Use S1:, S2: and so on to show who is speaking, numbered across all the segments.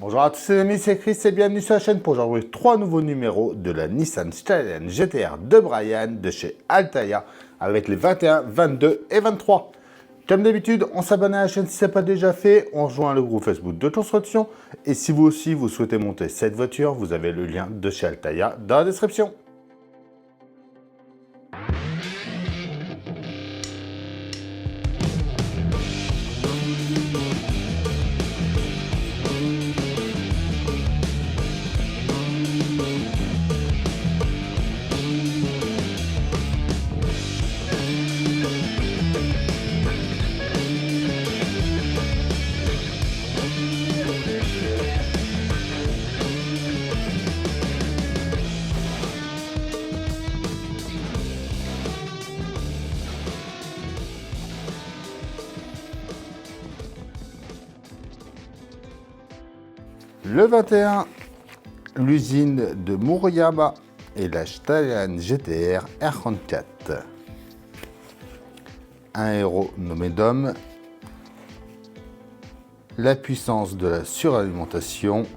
S1: Bonjour à tous les amis, c'est Chris et bienvenue sur la chaîne pour j'enregistre 3 nouveaux numéros de la Nissan Skyline GT-R de Brian de chez Altaïa avec les 21, 22 et 23. Comme d'habitude, on s'abonne à la chaîne si ce n'est pas déjà fait, on rejoint le groupe Facebook de construction et si vous aussi vous souhaitez monter cette voiture, vous avez le lien de chez Altaïa dans la description. Le 21, l'usine de Murayama et la Skyline GT-R R34. Un héros nommé Dom, la puissance de la suralimentation,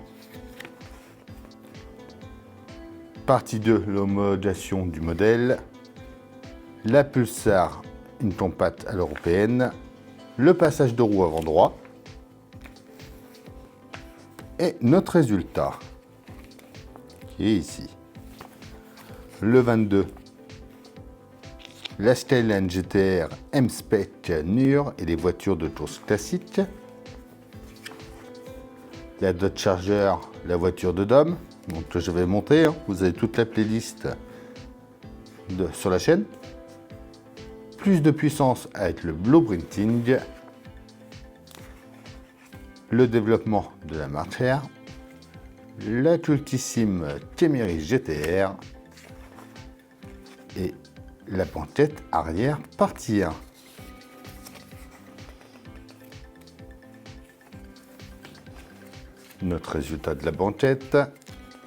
S1: partie 2, l'homologation du modèle, la Pulsar, une compacte à l'européenne, le passage de roue avant droit, et notre résultat, qui est ici. Le 22, la Skyline GT-R M-Spec NUR et les voitures de course classiques. La Dodge Charger, la voiture de Dom, donc que je vais monter. Vous avez toute la playlist sur la chaîne. Plus de puissance avec le blueprinting. Le développement de la marche R, la cultissime Camry GT-R et la banquette arrière partie 1. Notre résultat de la banquette,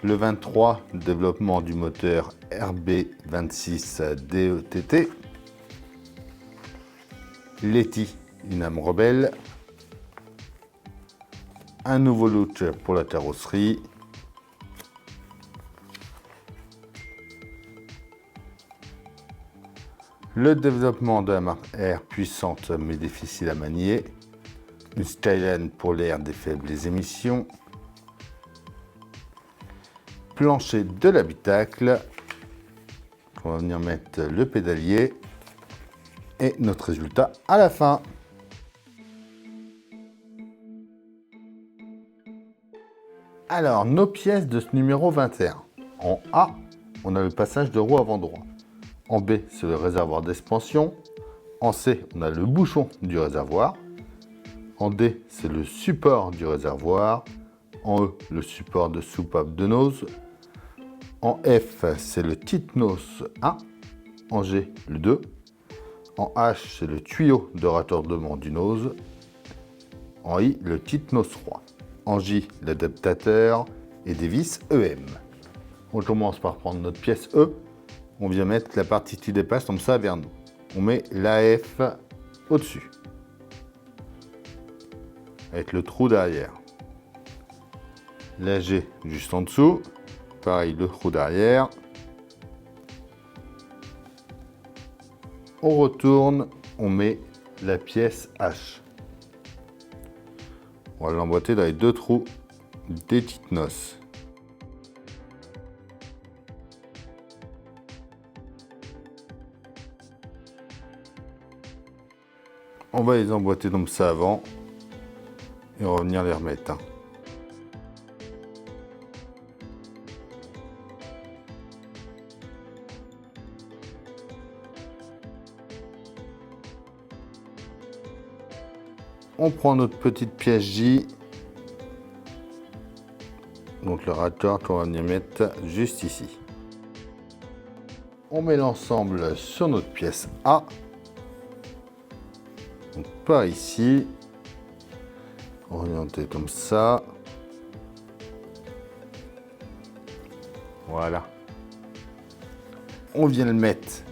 S1: le 23, développement du moteur RB26 DETT, Letty, une âme rebelle, un nouveau look pour la carrosserie, le développement de la marque R puissante mais difficile à manier, une Skyline pour l'air des faibles émissions, plancher de l'habitacle, on va venir mettre le pédalier et notre résultat à la fin. Alors, nos pièces de ce numéro 21. En A, on a le passage de roue avant droit. En B, c'est le réservoir d'expansion. En C, on a le bouchon du réservoir. En D, c'est le support du réservoir. En E, le support de soupape de nose. En F, c'est le titnos 1. En G, le 2. En H, c'est le tuyau de raccordement du nose. En I, le titnos 3. En J, l'adaptateur et des vis EM. On commence par prendre notre pièce E. On vient mettre la partie qui dépasse comme ça vers nous. On met l'AF au-dessus. Avec le trou derrière. La G juste en dessous. Pareil, le trou derrière. On retourne, on met la pièce H. On va l'emboîter dans les deux trous des titnos. On va les emboîter comme ça avant et on va venir les remettre. On prend notre petite pièce J, donc le raccord qu'on va venir mettre juste ici. On met l'ensemble sur notre pièce A, donc par ici, orienté comme ça. Voilà. On vient le mettre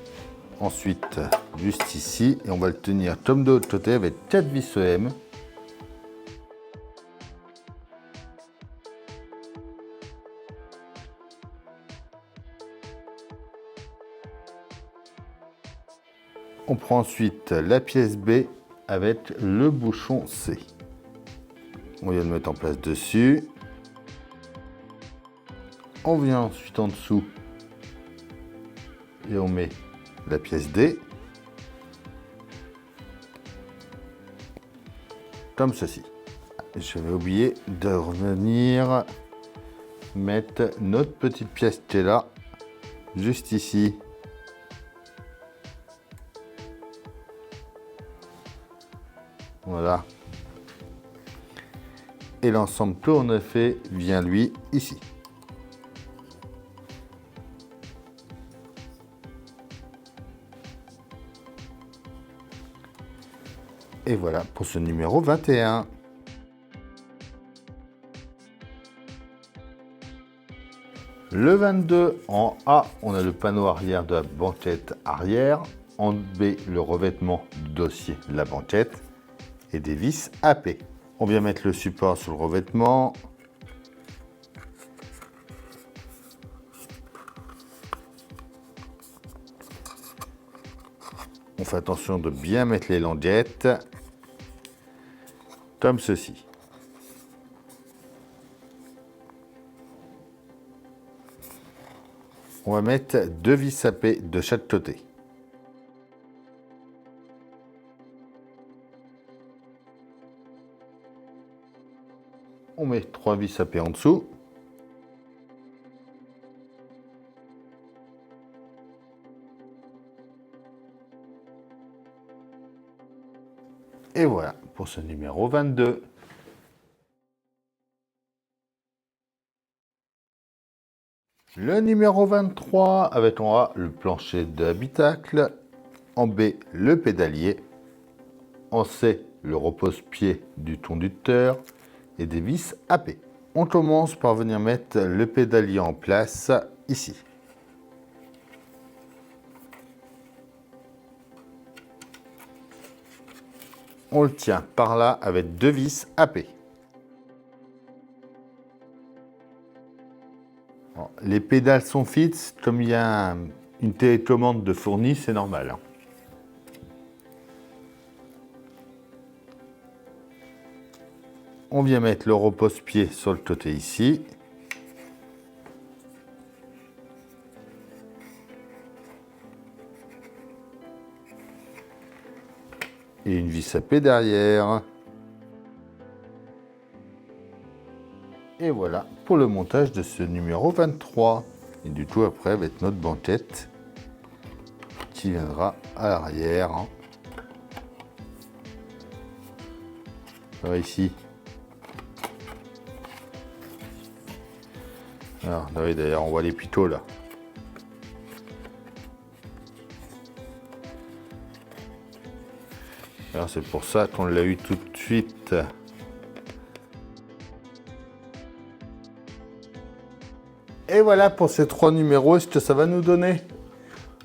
S1: ensuite juste ici et on va le tenir comme de l'autre côté avec 4 vis EM. prend ensuite la pièce B avec le bouchon C. On vient le mettre en place dessus. On vient ensuite en dessous et on met la pièce D. Comme ceci. Je vais oublier de revenir mettre notre petite pièce qui est là, juste ici. Voilà. Et l'ensemble que l'on a fait vient lui ici. Et voilà pour ce numéro 21. Le 22, en A, on a le panneau arrière de la banquette arrière. En B, le revêtement du dossier de la banquette et des vis AP. On vient mettre le support sur le revêtement. On fait attention de bien mettre les languettes, comme ceci. On va mettre 2 vis AP de chaque côté. On met 3 vis AP en dessous. Et voilà pour ce numéro 22. Le numéro 23 avec en A le plancher de l'habitacle, en B le pédalier, en C le repose-pied du conducteur et des vis AP. On commence par venir mettre le pédalier en place ici. On le tient par là avec 2 vis AP. Bon, les pédales sont fixes, comme il y a une télécommande de fournie, c'est normal. On vient mettre le repose-pied sur le côté ici. Et une vis AP derrière. Et voilà pour le montage de ce numéro 23. Et du coup après avec notre banquette qui viendra à l'arrière. Alors ici. Alors oui, d'ailleurs on voit les picots là. Alors c'est pour ça qu'on l'a eu tout de suite. Et voilà pour ces 3 numéros, ce que ça va nous donner.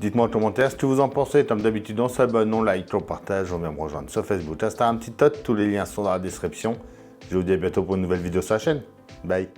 S1: Dites-moi en commentaire ce que vous en pensez. Comme d'habitude, on s'abonne, on like, on partage, on vient me rejoindre sur Facebook, Instagram, TikTok. Tous les liens sont dans la description. Je vous dis à bientôt pour une nouvelle vidéo sur la chaîne. Bye.